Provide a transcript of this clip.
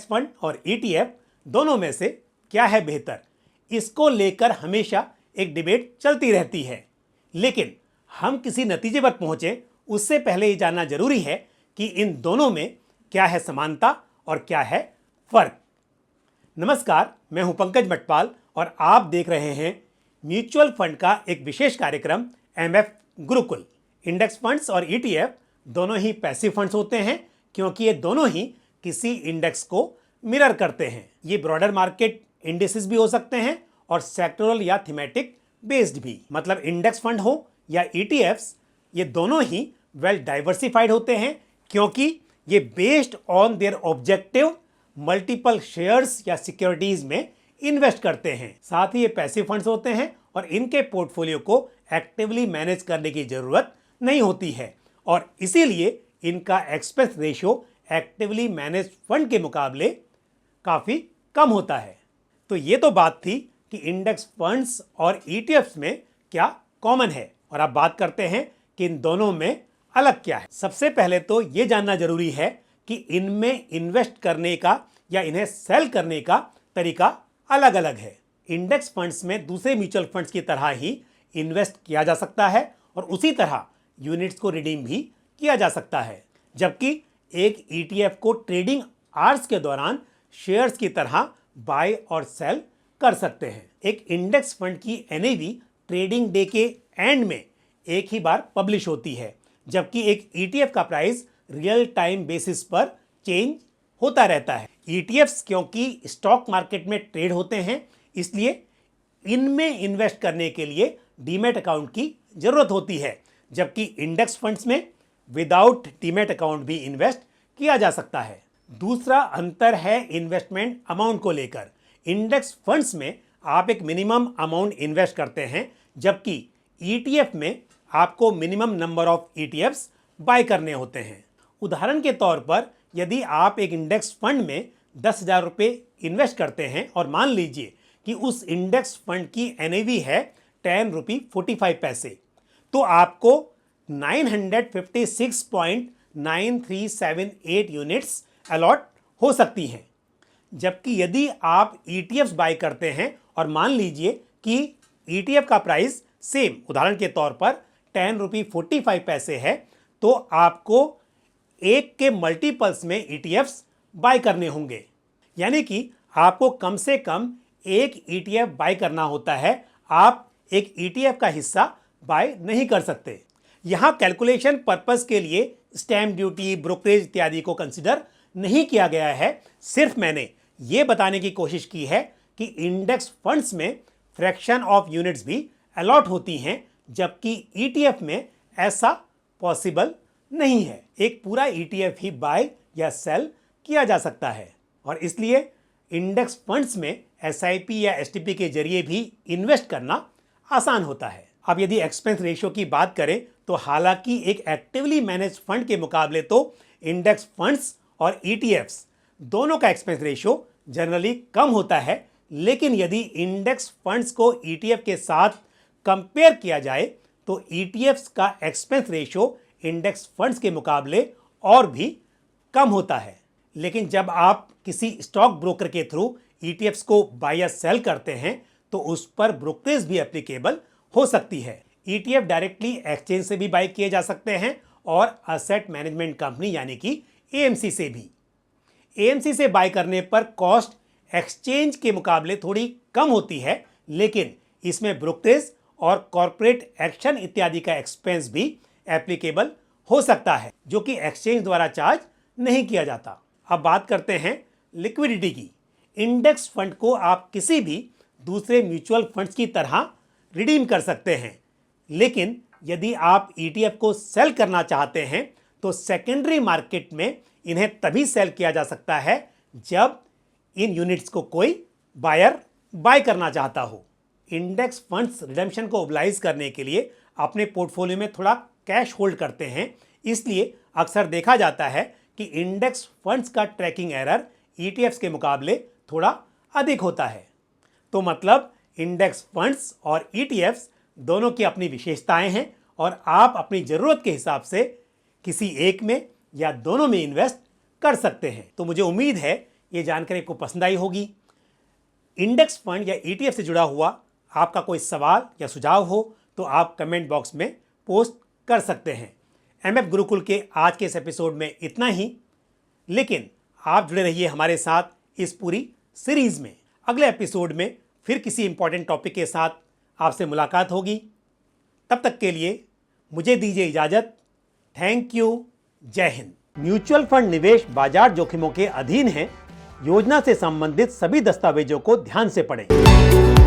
Index fund और ETF दोनों में से क्या है बेहतर, इसको लेकर हमेशा एक डिबेट चलती रहती है। लेकिन हम किसी नतीजे पर पहुंचे उससे पहले ये जानना जरूरी है कि इन दोनों में क्या है समानता और क्या है फर्क। नमस्कार, मैं हूं पंकज मटपाल और आप देख रहे हैं म्यूचुअल फंड का एक विशेष कार्यक्रम एमएफ गुरुकुल। इंडेक्स फंड्स और ईटीएफ दोनों ही पैसिव फंड्स होते हैं क्योंकि ये दोनों ही किसी इंडेक्स को मिरर करते हैं। ये ब्रॉडर मार्केट इंडिसेस भी हो सकते हैं और सेक्टोरल या थीमेटिक बेस्ड भी। मतलब इंडेक्स फंड हो या ईटीएफ्स, ये दोनों ही वेल डाइवर्सिफाइड होते हैं क्योंकि ये based on their objective multiple shares या सिक्योरिटीज में इन्वेस्ट करते हैं। साथ ही ये पैसिव फंड्स होते हैं और इनके पोर्टफोलियो को एक्टिवली मैनेज करने की जरूरत नहीं होती है और इसीलिए इनका expense ratio actively manage fund के मुकाबले काफी कम होता है। तो ये तो बात थी कि इंडेक्स फंड्स और ईटीएफ्स में क्या कॉमन है और अब बात करते हैं कि इन दोनों में अलग क्या है। सबसे पहले तो ये जानना जरूरी है कि इनमें इन्वेस्ट करने का या इन्हें सेल करने का तरीका अलग अलग है। इंडेक्स फंड्स में दूसरे म्यूचुअल फंड्स की तरह ही इन्वेस्ट किया जा सकता है और उसी तरह यूनिट्स को रिडीम भी किया जा सकता है, जबकि एक ईटीएफ को ट्रेडिंग आवर्स के दौरान शेयर्स की तरह बाय और सेल कर सकते हैं। एक इंडेक्स फंड की एनएवी ट्रेडिंग डे के एंड में एक ही बार पब्लिश होती है, जबकि एक ईटीएफ का प्राइस रियल टाइम बेसिस पर चेंज होता रहता है। ईटीएफ्स क्योंकि स्टॉक मार्केट में ट्रेड होते हैं, इसलिए इनमें इन्वेस्ट करने के लिए डीमैट अकाउंट की जरूरत होती है, जबकि इंडेक्स फंड्स में विदाउट डीमैट अकाउंट भी इन्वेस्ट किया जा सकता है। दूसरा अंतर है इन्वेस्टमेंट अमाउंट को लेकर। इंडेक्स फंड्स में आप एक मिनिमम अमाउंट इन्वेस्ट करते हैं, जबकि ईटीएफ में आपको minimum number of ETFs buy करने होते हैं। उदाहरण के तौर पर यदि आप एक इंडेक्स फंड में 10,000 रुपये इन्वेस्ट करते हैं और मान लीजिए कि उस इंडेक्स फंड की एनएवी है 10 रुपये 45 पैसे, तो आपको 956.9378 यूनिट्स अलॉट हो सकती हैं। जबकि यदि आप ईटीएफ्स बाय करते हैं और मान लीजिए कि ईटीएफ का प्राइस सेम, उदाहरण के तौर पर 10 रुपये 45 पैसे है, तो आपको एक के मल्टीपल्स में ईटीएफ्स बाय करने होंगे। यानी कि आपको कम से कम एक ईटीएफ बाय करना होता है, आप एक ईटीएफ का हिस्सा बाय नहीं कर सकते। यहां कैलकुलेशन पर्पस के लिए स्टैम्प ड्यूटी, ब्रोकरेज इत्यादि को कंसिडर नहीं किया गया है। सिर्फ मैंने ये बताने की कोशिश की है कि इंडेक्स फंड्स में फ्रैक्शन ऑफ यूनिट्स भी अलॉट होती हैं, जबकि ईटीएफ में ऐसा पॉसिबल नहीं है। एक पूरा ईटीएफ ही बाय या सेल किया जा सकता है और इसलिए इंडेक्स फंड्स में एसआईपी या एसटीपी के जरिए भी इन्वेस्ट करना आसान होता है। अब यदि एक्सपेंस रेशियो की बात करें तो हालांकि एक एक्टिवली मैनेज फंड के मुकाबले तो इंडेक्स फंड्स और ईटीएफ्स दोनों का एक्सपेंस रेशियो जनरली कम होता है, लेकिन यदि इंडेक्स फंड्स को ईटीएफ के साथ कंपेयर किया जाए तो ईटीएफ्स का एक्सपेंस रेशियो इंडेक्स फंड्स के मुकाबले और भी कम होता है। लेकिन जब आप किसी स्टॉक ब्रोकर के थ्रू ईटीएफ्स को बाय या सेल करते हैं तो उस पर ब्रोकरेज भी एप्लीकेबल हो सकती है। ईटीएफ डायरेक्टली एक्सचेंज से भी बाय किए जा सकते हैं और असेट मैनेजमेंट कंपनी यानी कि एएमसी से भी। एएमसी से बाय करने पर कॉस्ट एक्सचेंज के मुकाबले थोड़ी कम होती है, लेकिन इसमें ब्रोकरेज और कॉर्पोरेट एक्शन इत्यादि का एक्सपेंस भी एप्लीकेबल हो सकता है, जो कि एक्सचेंज द्वारा चार्ज नहीं किया जाता। अब बात करते हैं लिक्विडिटी की। इंडेक्स फंड को आप किसी भी दूसरे म्यूचुअल फंड्स की तरह रिडीम कर सकते हैं, लेकिन यदि आप ईटीएफ को सेल करना चाहते हैं तो सेकेंडरी मार्केट में इन्हें तभी सेल किया जा सकता है जब इन यूनिट्स को कोई बायर बाय करना चाहता हो। इंडेक्स फंड्स रिडेम्पशन को ओबलाइज करने के लिए अपने पोर्टफोलियो में थोड़ा कैश होल्ड करते हैं, इसलिए अक्सर देखा जाता है कि इंडेक्स फंड्स का ट्रैकिंग एरर ईटीएफ्स के मुकाबले थोड़ा अधिक होता है। तो मतलब इंडेक्स फंड्स और ईटीएफ्स दोनों की अपनी विशेषताएं हैं और आप अपनी ज़रूरत के हिसाब से किसी एक में या दोनों में इन्वेस्ट कर सकते हैं। तो मुझे उम्मीद है ये जानकारी आपको पसंद आई होगी। इंडेक्स फंड या ETF से जुड़ा हुआ आपका कोई सवाल या सुझाव हो तो आप कमेंट बॉक्स में पोस्ट कर सकते हैं। MF गुरुकुल के आज के इस एपिसोड में इतना ही, लेकिन आप जुड़े रहिए हमारे साथ इस पूरी सीरीज में। अगले एपिसोड में फिर किसी इंपॉर्टेंट टॉपिक के साथ आपसे मुलाकात होगी। तब तक के लिए मुझे दीजिए इजाजत। Thank you. जय हिंद। म्यूचुअल फंड निवेश बाजार जोखिमों के अधीन है। योजना से संबंधित सभी दस्तावेजों को ध्यान से पढ़ें।